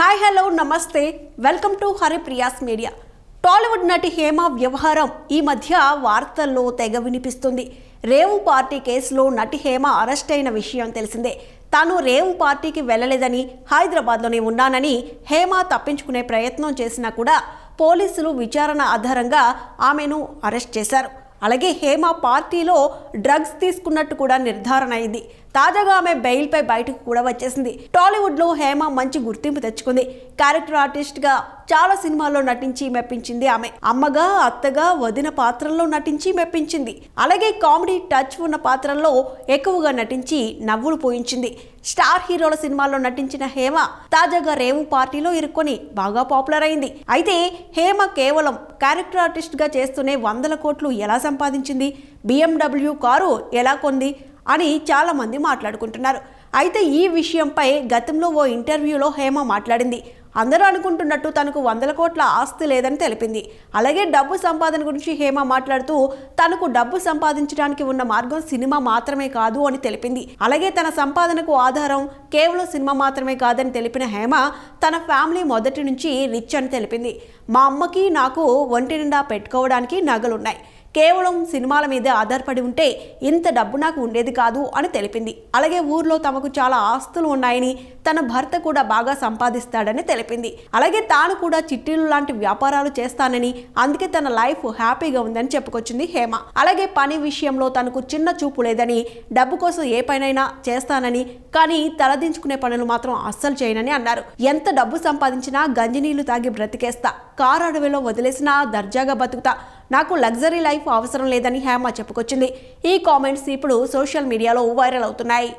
Hi hello నమస్తే welcome to Haripriya's media. Tollywood నటి హేమ వ్యవహారం ఈ మధ్య వార్తల్లో తెగ వినిపిస్తుంది. రేవు పార్టీ కేసులో నటి హేమ అరెస్ట్ అయిన విషయం తెలిసిందే. తాను రేవు పార్టీకి వెళ్ళలేదని, హైదరాబాద్లోనే ఉన్నానని హేమ తప్పించుకునే ప్రయత్నం చేసినా కూడా పోలీసులు విచారణ ఆధారంగా ఆమెను అరెస్ట్ చేశారు. అలాగే హేమ పార్టీలో డ్రగ్స్ తీసుకున్నట్టు కూడా నిర్ధారణ అయింది. తాజాగా ఆమె బెయిల్పై బయటకు కూడా వచ్చేసింది. టాలీవుడ్లో హేమ మంచి గుర్తింపు తెచ్చుకుంది. క్యారెక్టర్ ఆర్టిస్ట్గా చాలా సినిమాల్లో నటించి మెప్పించింది. ఆమె అమ్మగా, అత్తగా, వదిన పాత్రల్లో నటించి మెప్పించింది. అలాగే కామెడీ టచ్ ఉన్న పాత్రల్లో ఎక్కువగా నటించి నవ్వులు పోయించింది. స్టార్ హీరోల సినిమాల్లో నటించిన హేమ తాజాగా రేవు పార్టీలో ఇరుక్కొని బాగా పాపులర్ అయింది. అయితే హేమ కేవలం క్యారెక్టర్ ఆర్టిస్ట్గా చేస్తూనే 100 కోట్లు ఎలా సంపాదించింది, BMW కారు ఎలా కొంది అని చాలా మంది మాట్లాడుకుంటున్నారు. అయితే ఈ విషయంపై గతంలో ఓ ఇంటర్వ్యూలో హేమ మాట్లాడింది. అందరూ అనుకుంటున్నట్టు తనకు 100 కోట్ల ఆస్తి లేదని తెలిపింది. అలాగే డబ్బు సంపాదన గురించి హేమ మాట్లాడుతూ తనకు డబ్బు సంపాదించడానికి ఉన్న మార్గం సినిమా మాత్రమే కాదు అని తెలిపింది. అలాగే తన సంపాదనకు ఆధారం కేవలం సినిమా మాత్రమే కాదని తెలిపిన హేమ తన ఫ్యామిలీ మొదటి నుంచి రిచ్ అని తెలిపింది. మా అమ్మకి నాకు ఒంటి నిండా పెట్టుకోవడానికి నగలున్నాయి. కేవలం సినిమాల మీదే ఆధారపడి ఉంటే ఇంత డబ్బు నాకు ఉండేది కాదు అని తెలిపింది. అలాగే ఊర్లో తమకు చాలా ఆస్తులు ఉన్నాయని, తన భర్త కూడా బాగా సంపాదిస్తాడని తెలిపింది. అలాగే తాను కూడా చిట్టీలు లాంటి వ్యాపారాలు చేస్తానని, అందుకే తన లైఫ్ హ్యాపీగా ఉందని చెప్పుకొచ్చింది హేమ. అలాగే పని విషయంలో తనకు చిన్న చూపు లేదని, డబ్బు కోసం ఏ పనైనా చేస్తానని, కానీ తలదించుకునే పనులు మాత్రం అస్సలు చేయనని అన్నారు. ఎంత డబ్బు సంపాదించినా గంజినీళ్లు తాగి బ్రతికేస్తా, కారు అడవిలో వదిలేసినా దర్జాగా బతుకుతా, నాకు లగ్జరీ లైఫ్ అవసరం లేదని హేమ చెప్పుకొచ్చింది. ఈ కామెంట్స్ ఇప్పుడు సోషల్ మీడియాలో వైరల్ అవుతున్నాయి.